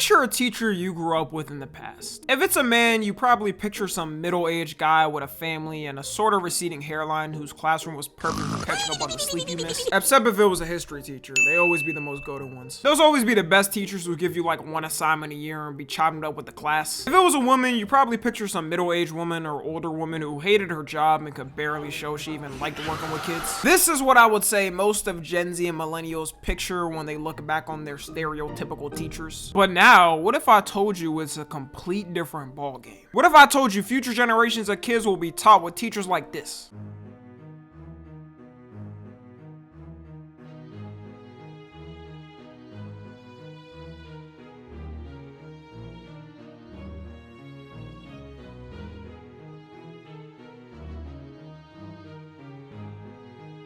Picture a teacher you grew up with in the past. If it's a man, you probably picture some middle-aged guy with a family and a sort of receding hairline whose classroom was perfect for catching up on the sleep you missed. Except if it was a history teacher, they always be the most go-to ones. Those always be the best teachers who give you like one assignment a year and be chopping up with the class. If it was a woman, you probably picture some middle-aged woman or older woman who hated her job and could barely show she even liked working with kids. This is what I would say most of Gen Z and millennials picture when they look back on their stereotypical teachers. But now, what if I told you it's a complete different ballgame? What if I told you future generations of kids will be taught with teachers like this?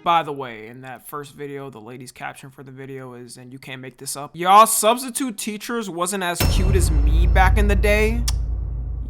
By the way, in that first video, the lady's caption for the video is, "And you can't make this up." Y'all, substitute teachers wasn't as cute as me back in the day.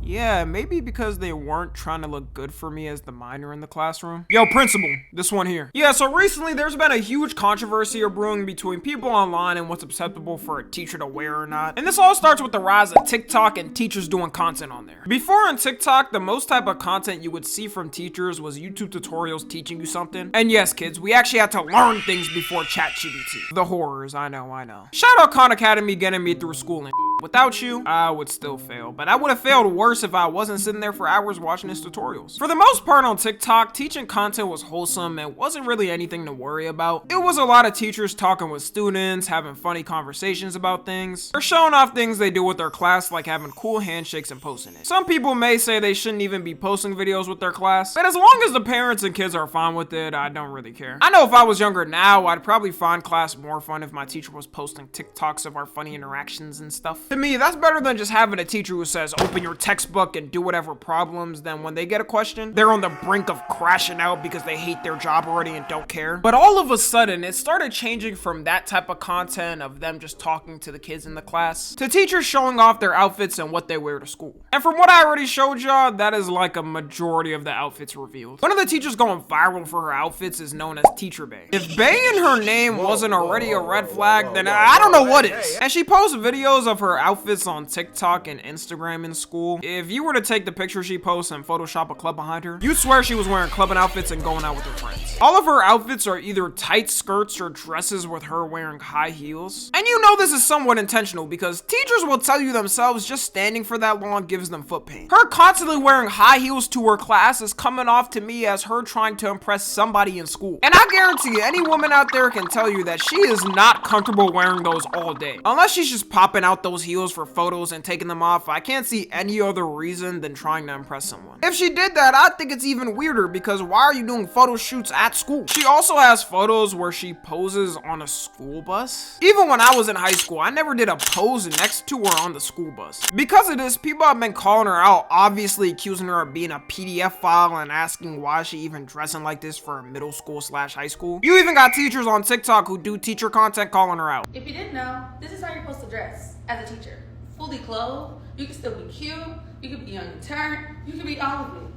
Yeah, maybe because they weren't trying to look good for me as the minor in the classroom. Yo, principal, this one here. Yeah, so recently there's been a huge controversy brewing between people online and what's acceptable for a teacher to wear or not. And this all starts with the rise of TikTok and teachers doing content on there. Before on TikTok, the most type of content you would see from teachers was YouTube tutorials teaching you something. And yes, kids, we actually had to learn things before ChatGPT. The horrors, I know. Shout out Khan Academy getting me through school and without you, I would still fail, but I would have failed worse if I wasn't sitting there for hours watching his tutorials. For the most part on TikTok, teaching content was wholesome and wasn't really anything to worry about. It was a lot of teachers talking with students, having funny conversations about things, or showing off things they do with their class, like having cool handshakes and posting it. Some people may say they shouldn't even be posting videos with their class, but as long as the parents and kids are fine with it, I don't really care. I know if I was younger now, I'd probably find class more fun if my teacher was posting TikToks of our funny interactions and stuff. To me, that's better than just having a teacher who says, open your textbook and do whatever problems, then when they get a question, they're on the brink of crashing out because they hate their job already and don't care. But all of a sudden, it started changing from that type of content of them just talking to the kids in the class to teachers showing off their outfits and what they wear to school. And from what I already showed y'all, that is like a majority of the outfits revealed. One of the teachers going viral for her outfits is known as Teacher Bae. If Bae in her name wasn't already a red flag, then I don't know what is. And she posts videos of her outfits on TikTok and Instagram in school. If you were to take the picture she posts and Photoshop a club behind her, you'd swear she was wearing clubbing outfits and going out with her friends. All of her outfits are either tight skirts or dresses with her wearing high heels. And you know this is somewhat intentional because teachers will tell you themselves just standing for that long gives them foot pain. Her constantly wearing high heels to her class is coming off to me as her trying to impress somebody in school. And I guarantee any woman out there can tell you that she is not comfortable wearing those all day. Unless she's just popping out those heels for photos and taking them off, I can't see any other reason than trying to impress someone. If she did that, I think it's even weirder because why are you doing photo shoots at school? She also has photos where she poses on a school bus. Even when I was in high school, I never did a pose next to her on the school bus. Because of this, people have been calling her out, obviously accusing her of being a PDF file and asking why she even dressing like this for middle school / high school. You even got teachers on TikTok who do teacher content calling her out. If you didn't know, this is how you're supposed to dress as a teacher. Fully clothed, you can still be cute, you can be on your turn, you can be all of it,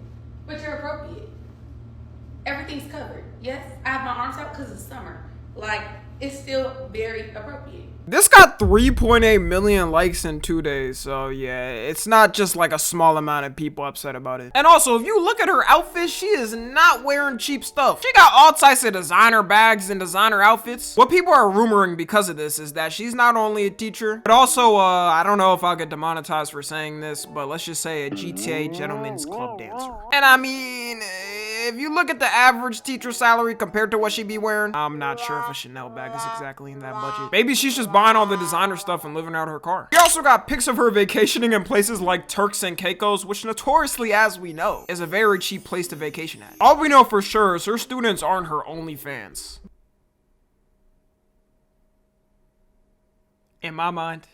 but you're appropriate. Everything's covered. Yes, I have my arms out because it's summer. Like, it's still very appropriate. This got 3.8 million likes in 2 days, so yeah, it's not just like a small amount of people upset about it. And also, if you look at her outfit, she is not wearing cheap stuff. She got all types of designer bags and designer outfits. What people are rumoring because of this is that she's not only a teacher, but also, I don't know if I'll get demonetized for saying this, but let's just say a GTA Gentlemen's Club dancer. And I mean, if you look at the average teacher salary compared to what she be wearing, I'm not sure if a Chanel bag is exactly in that budget. Maybe she's just buying all the designer stuff and living out her car. We also got pics of her vacationing in places like Turks and Caicos, which notoriously, as we know, is a very cheap place to vacation at. All we know for sure is her students aren't her only fans. In my mind.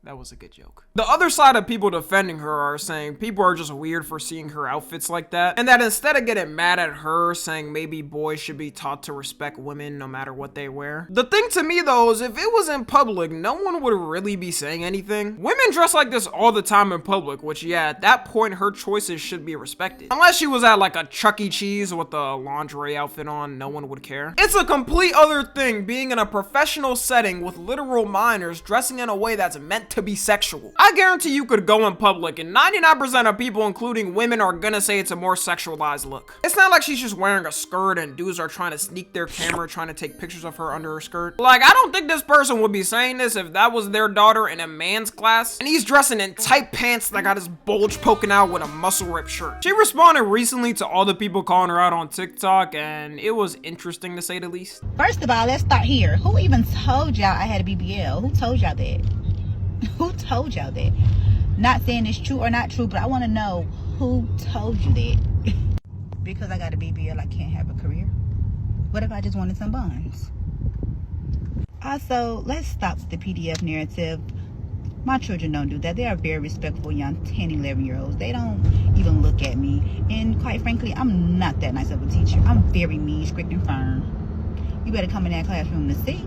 That was a good joke. The other side of people defending her are saying people are just weird for seeing her outfits like that, and that instead of getting mad at her saying maybe boys should be taught to respect women no matter what they wear. The thing to me though is if it was in public, no one would really be saying anything. Women dress like this all the time in public, which yeah, at that point her choices should be respected. Unless she was at like a Chuck E. Cheese with a lingerie outfit on, no one would care. It's a complete other thing being in a professional setting with literal minors dressing in a way that's meant to be sexual. I guarantee you could go in public and 99% of people, including women, are gonna say it's a more sexualized look. It's not like she's just wearing a skirt and dudes are trying to sneak their camera trying to take pictures of her under her skirt. Like, I don't think this person would be saying this if that was their daughter in a man's class and he's dressing in tight pants that got his bulge poking out with a muscle ripped shirt. She responded recently to all the people calling her out on TikTok and it was interesting to say the least. First of all, let's start here. Who even told y'all I had a BBL? Who told y'all that? Who told y'all that? Not saying it's true or not true, but I want to know who told you that. Because I got a BBL, I can't have a career. What if I just wanted some buns? Also, let's stop with the PDF narrative. My children don't do that. They are very respectful young 10, 11-year-olds. They don't even look at me. And quite frankly, I'm not that nice of a teacher. I'm very mean, strict, and firm. You better come in that classroom to see.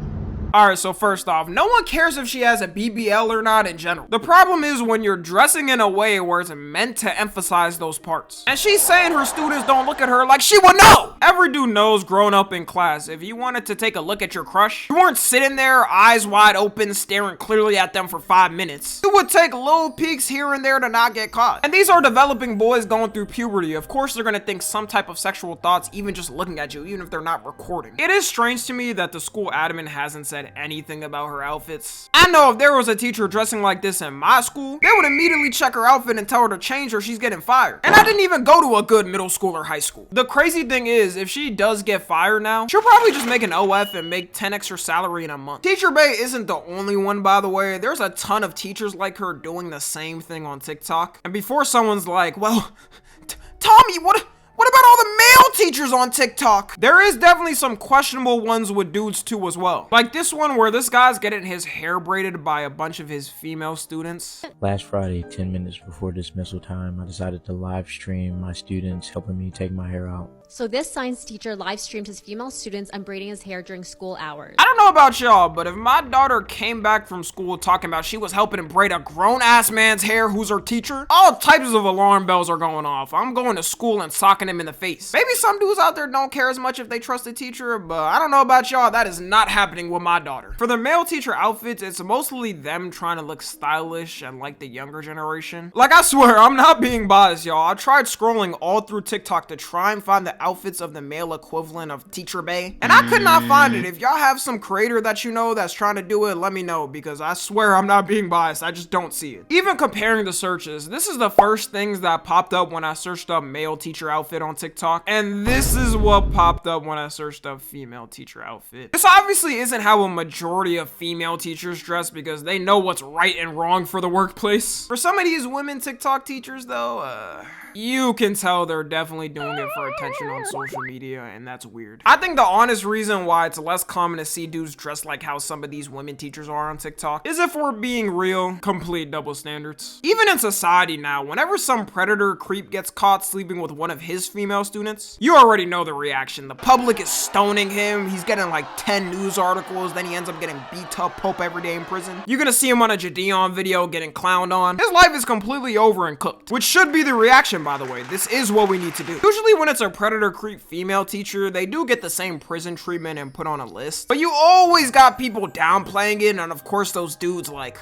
Alright, so first off, no one cares if she has a BBL or not in general. The problem is when you're dressing in a way where it's meant to emphasize those parts. And she's saying her students don't look at her like she would know! Every dude knows growing up in class, if you wanted to take a look at your crush, you weren't sitting there eyes wide open staring clearly at them for 5 minutes. You would take little peeks here and there to not get caught. And these are developing boys going through puberty. Of course they're gonna think some type of sexual thoughts even just looking at you, even if they're not recording. It is strange to me that the school admin hasn't said anything about her outfits. I know if there was a teacher dressing like this in my school, they would immediately check her outfit and tell her to change or she's getting fired. And I didn't even go to a good middle school or high school. The crazy thing is, if she does get fired now, she'll probably just make an OF and make 10 extra salary in a month. Teacher Bay isn't the only one, by the way. There's a ton of teachers like her doing the same thing on TikTok. And before someone's like, well, Tommy, what about all the male teachers on TikTok? There is definitely some questionable ones with dudes too as well. Like this one where this guy's getting his hair braided by a bunch of his female students. Last Friday, 10 minutes before dismissal time, I decided to live stream my students helping me take my hair out. So this science teacher live streamed his female students unbraiding his hair during school hours. I don't know about y'all, but if my daughter came back from school talking about she was helping him braid a grown-ass man's hair who's her teacher, all types of alarm bells are going off. I'm going to school and socking him in the face. Maybe some dudes out there don't care as much if they trust the teacher, but I don't know about y'all, that is not happening with my daughter. For the male teacher outfits, it's mostly them trying to look stylish and like the younger generation. Like I swear, I'm not being biased, y'all. I tried scrolling all through TikTok to try and find the outfits of the male equivalent of Teacher Bay, and I could not find it. If y'all have some creator that you know that's trying to do it, let me know, because I swear I'm not being biased. I just don't see it. Even comparing the searches, this is the first things that popped up when I searched up male teacher outfit on TikTok, and this is what popped up when I searched up female teacher outfit. This obviously isn't how a majority of female teachers dress because they know what's right and wrong for the workplace. For some of these women TikTok teachers though, you can tell they're definitely doing it for attention on social media, and that's weird. I think the honest reason why it's less common to see dudes dressed like how some of these women teachers are on TikTok is, if we're being real, complete double standards. Even in society now, whenever some predator creep gets caught sleeping with one of his female students, you already know the reaction. The public is stoning him, he's getting like 10 news articles, then he ends up getting beat up Pope every day in prison. You're gonna see him on a Jadeon video getting clowned on. His life is completely over and cooked, which should be the reaction, by the way. This is what we need to do. Usually when it's a predator creep female teacher, they do get the same prison treatment and put on a list, but you always got people downplaying it, and of course those dudes like,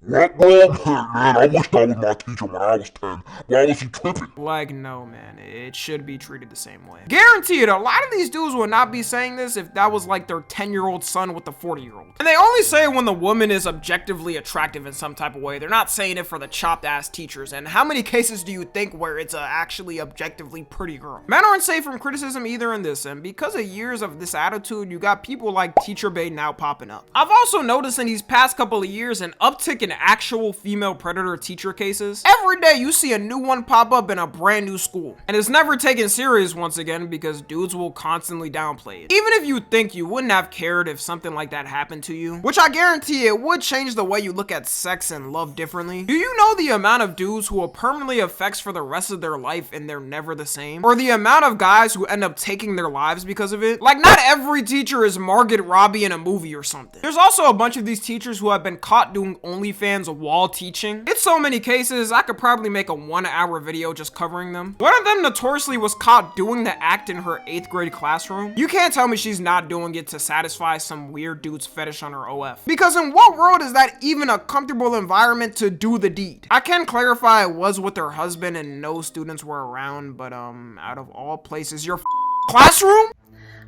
What, bro? Man, I wish that was my teacher when I was 10. Why was he tripping? like, no man, it should be treated the same way. Guaranteed, a lot of these dudes would not be saying this if that was like their 10-year-old son with a 40-year-old. And they only say it when the woman is objectively attractive in some type of way. They're not saying it for the chopped ass teachers. And how many cases do you think where it's a actually objectively pretty girl? Men aren't safe from criticism either in this, and because of years of this attitude, you got people like Teacher Bay now popping up. I've also noticed in these past couple of years an uptick in actual female predator teacher cases. Every day you see a new one pop up in a brand new school. And it's never taken serious once again because dudes will constantly downplay it. Even if you think you wouldn't have cared if something like that happened to you, which I guarantee it would change the way you look at sex and love differently. Do you know the amount of dudes who will permanently affect for the rest of their life and they're never the same? Or the amount of guys who end up taking their lives because of it? Like, not every teacher is Margot Robbie in a movie or something. There's also a bunch of these teachers who have been caught doing OnlyFans while teaching. It's so many cases, I could probably make a 1-hour video just covering them. One of them notoriously was caught doing the act in her 8th grade classroom. You can't tell me she's not doing it to satisfy some weird dude's fetish on her OF. Because in what world is that even a comfortable environment to do the deed? I can clarify it was with her husband and no students were around, but out of all places, your classroom?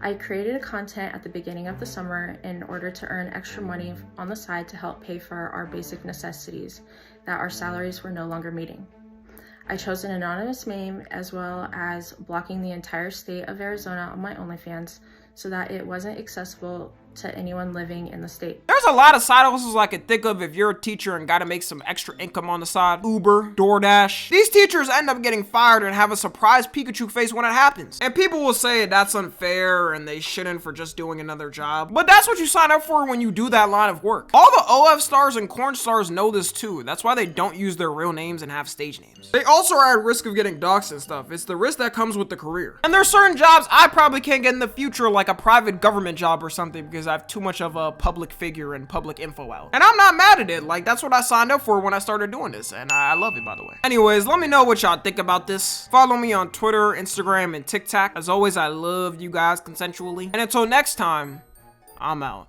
I created content at the beginning of the summer in order to earn extra money on the side to help pay for our basic necessities that our salaries were no longer meeting. I chose an anonymous name as well as blocking the entire state of Arizona on my OnlyFans so that it wasn't accessible to anyone living in the state. There's a lot of side hustles I could think of if you're a teacher and gotta make some extra income on the side. Uber, DoorDash. These teachers end up getting fired and have a surprise Pikachu face when it happens. And people will say that's unfair and they shouldn't for just doing another job. But that's what you sign up for when you do that line of work. All the OF stars and corn stars know this too. That's why they don't use their real names and have stage names. They also are at risk of getting doxxed and stuff. It's the risk that comes with the career. And there's certain jobs I probably can't get in the future, like a private government job or something, because I have too much of a public figure and public info out. And I'm not mad at it. Like, that's what I signed up for when I started doing this, and I love it, by the way. Anyways, let me know what y'all think about this. Follow me on Twitter, Instagram, and TikTok. As always, I love you guys consensually. And until next time, I'm out.